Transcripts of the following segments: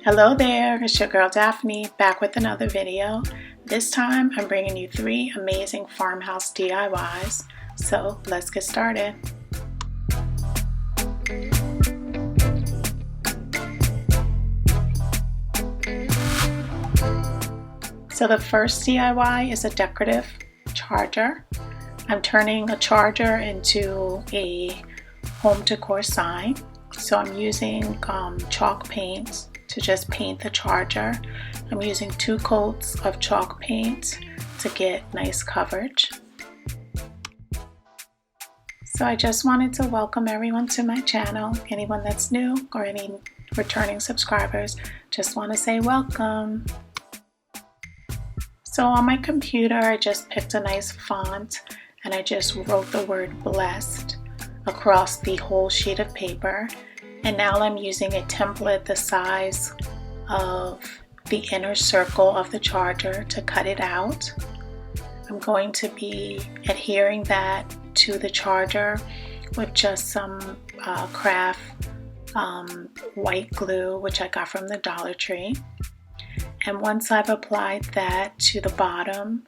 Hello there, it's your girl Daphne back with another video. This time I'm bringing you 3 amazing farmhouse DIYs, so let's get started. So the first DIY is a decorative charger. I'm turning a charger into a home decor sign. So I'm using chalk paint to just paint the charger. I'm using 2 coats of chalk paint to get nice coverage. So I just wanted to welcome everyone to my channel. Anyone that's new or any returning subscribers, just want to say welcome. So on my computer, I just picked a nice font and I just wrote the word blessed across the whole sheet of paper. And now I'm using a template the size of the inner circle of the charger to cut it out. I'm going to be adhering that to the charger with just some craft white glue, which I got from the Dollar Tree. And once I've applied that to the bottom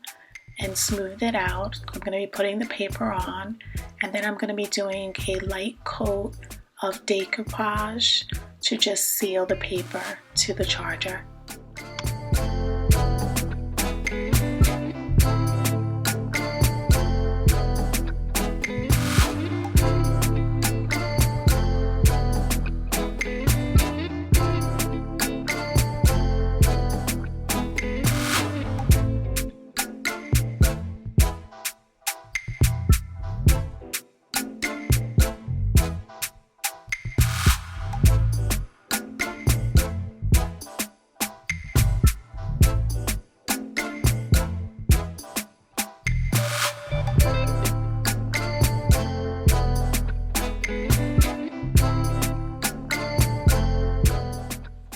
and smoothed it out, I'm going to be putting the paper on, and then I'm going to be doing a light coat of decoupage to just seal the paper to the charger.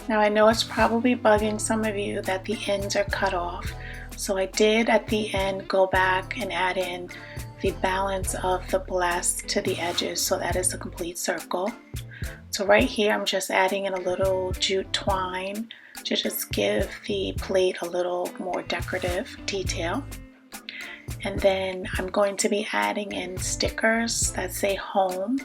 Now I know it's probably bugging some of you that the ends are cut off, so I did at the end go back and add in the balance of the blessed to the edges, so that is a complete circle. So right here I'm just adding in a little jute twine to just give the plate a little more decorative detail. And then I'm going to be adding in stickers that say home.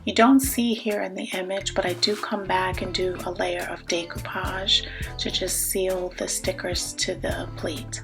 You don't see here in the image, but I do come back and do a layer of decoupage to just seal the stickers to the plate.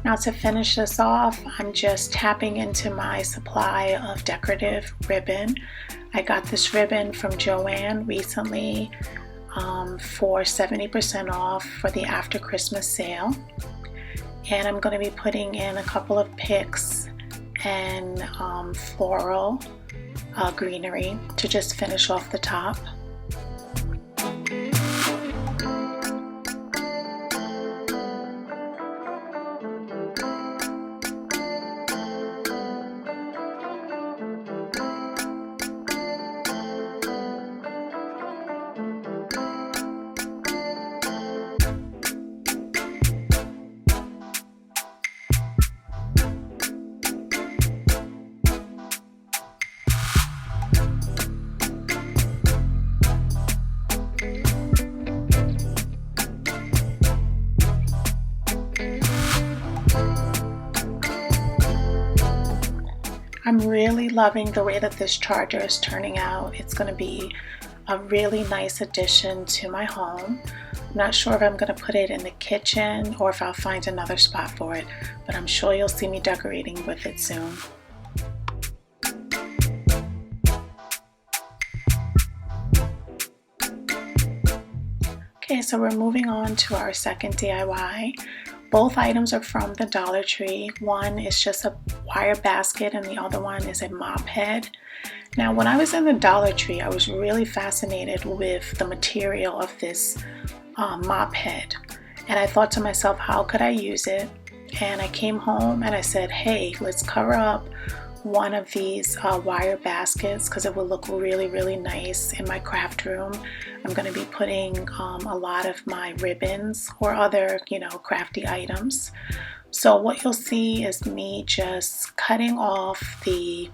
Now to finish this off, I'm just tapping into my supply of decorative ribbon. I got this ribbon from Joanne recently for 70% off for the after Christmas sale. And I'm going to be putting in a couple of picks and floral greenery to just finish off the top. I'm really loving the way that this charger is turning out. It's going to be a really nice addition to my home. I'm not sure if I'm going to put it in the kitchen or if I'll find another spot for it, but I'm sure you'll see me decorating with it soon. Okay, so we're moving on to our second DIY. Both items are from the Dollar Tree. One is just a wire basket and the other one is a mop head. Now, when I was in the Dollar Tree, I was really fascinated with the material of this mop head. And I thought to myself, how could I use it and I came home and I said, hey, let's cover up one of these wire baskets because it will look really, really nice in my craft room. I'm going to be putting a lot of my ribbons or other, crafty items. So what you'll see is me just cutting off the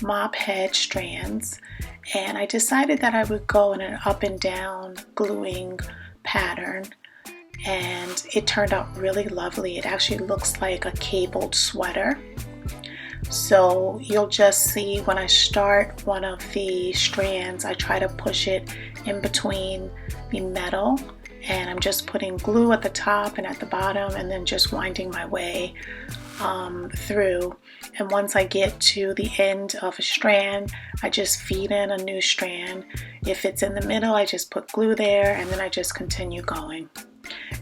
mop head strands, and I decided that I would go in an up and down gluing pattern, and it turned out really lovely. It actually looks like a cabled sweater. So you'll just see when I start one of the strands, I try to push it in between the metal, and I'm just putting glue at the top and at the bottom, and then just winding my way through. And once I get to the end of a strand, I just feed in a new strand. If it's in the middle, I just put glue there, and then I just continue going.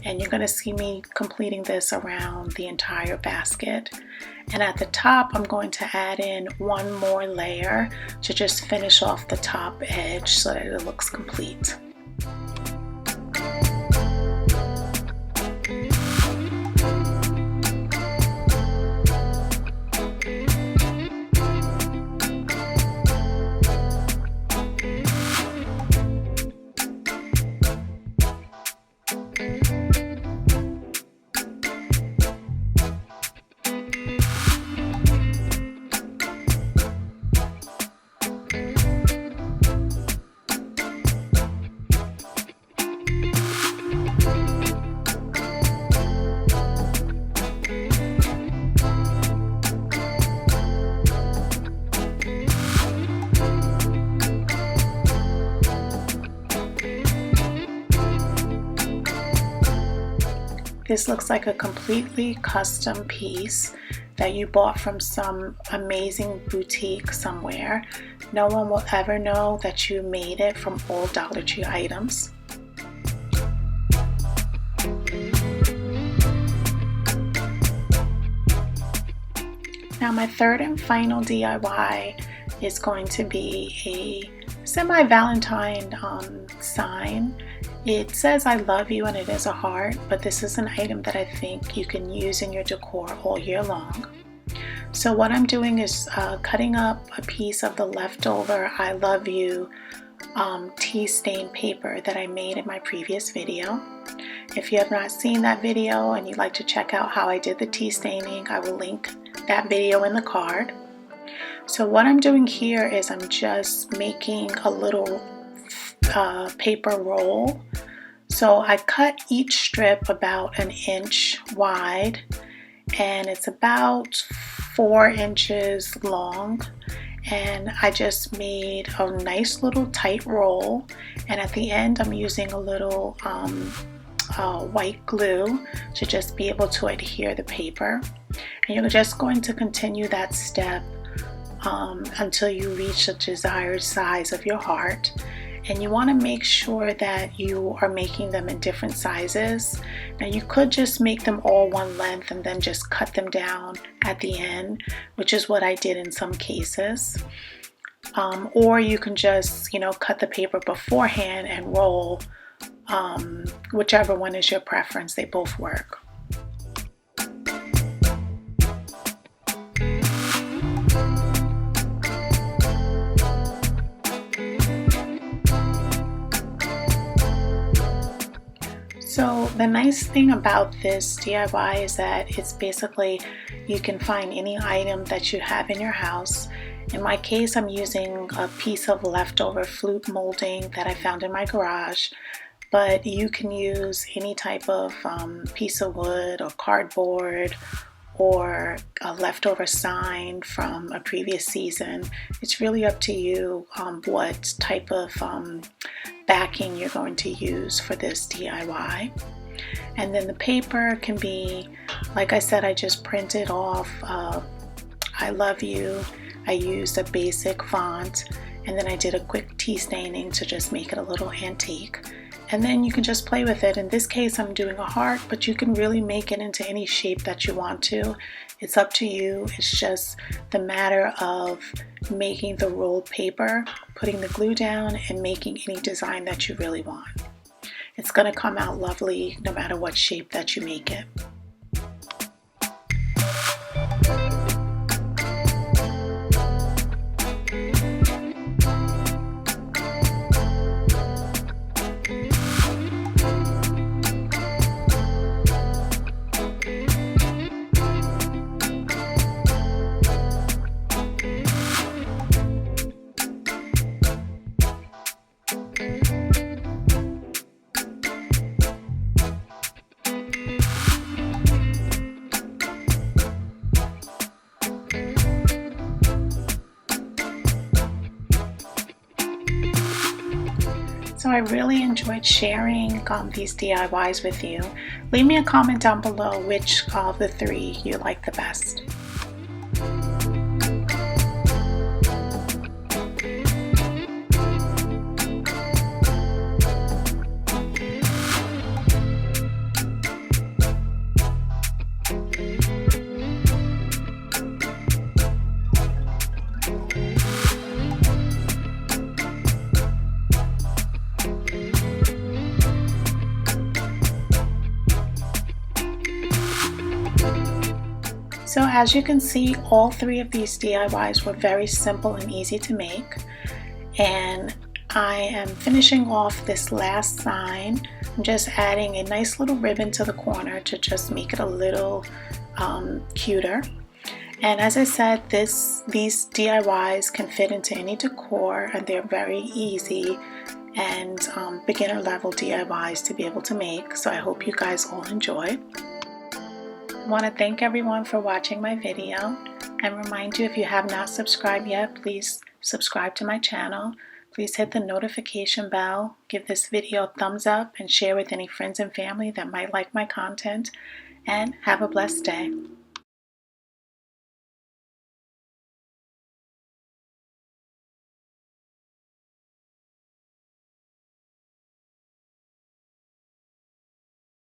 And you're going to see me completing this around the entire basket. And at the top, I'm going to add in one more layer to just finish off the top edge so that it looks complete. This looks like a completely custom piece that you bought from some amazing boutique somewhere. No one will ever know that you made it from old Dollar Tree items. Now my third and final DIY is going to be a semi-Valentine sign. It says I love you and it is a heart, but this is an item that I think you can use in your decor all year long. So what I'm doing is cutting up a piece of the leftover I love you tea stain paper that I made in my previous video. If you have not seen that video and you'd like to check out how I did the tea staining, I will link that video in the card. So what I'm doing here is I'm just making a little paper roll. So I cut each strip about 1 inch wide, and it's about 4 inches long, and I just made a nice little tight roll, and at the end I'm using a little white glue to just be able to adhere the paper. And you're just going to continue that step until you reach the desired size of your heart. And you want to make sure that you are making them in different sizes. Now you could just make them all one length and then just cut them down at the end, which is what I did in some cases. Or you can just, cut the paper beforehand and roll, whichever one is your preference. They both work. So the nice thing about this DIY is that it's basically, you can find any item that you have in your house. In my case, I'm using a piece of leftover flute molding that I found in my garage, but you can use any type of piece of wood or cardboard or a leftover sign from a previous season. It's really up to you what type of backing you're going to use for this DIY. And then the paper can be, like I said, I just printed off I love you. I used a basic font, and then I did a quick tea staining to just make it a little antique. And then you can just play with it. In this case, I'm doing a heart, but you can really make it into any shape that you want to. It's up to you. It's just the matter of making the rolled paper, putting the glue down, and making any design that you really want. It's going to come out lovely no matter what shape that you make it. So I really enjoyed sharing these DIYs with you. Leave me a comment down below which of the three you like the best. So as you can see, all three of these DIYs were very simple and easy to make. And I am finishing off this last sign. I'm just adding a nice little ribbon to the corner to just make it a little cuter. And as I said, these DIYs can fit into any decor, and they're very easy and beginner level DIYs to be able to make. So I hope you guys all enjoy. I want to thank everyone for watching my video and remind you, if you have not subscribed yet, please subscribe to my channel. Please hit the notification bell, give this video a thumbs up, and share with any friends and family that might like my content. And have a blessed day.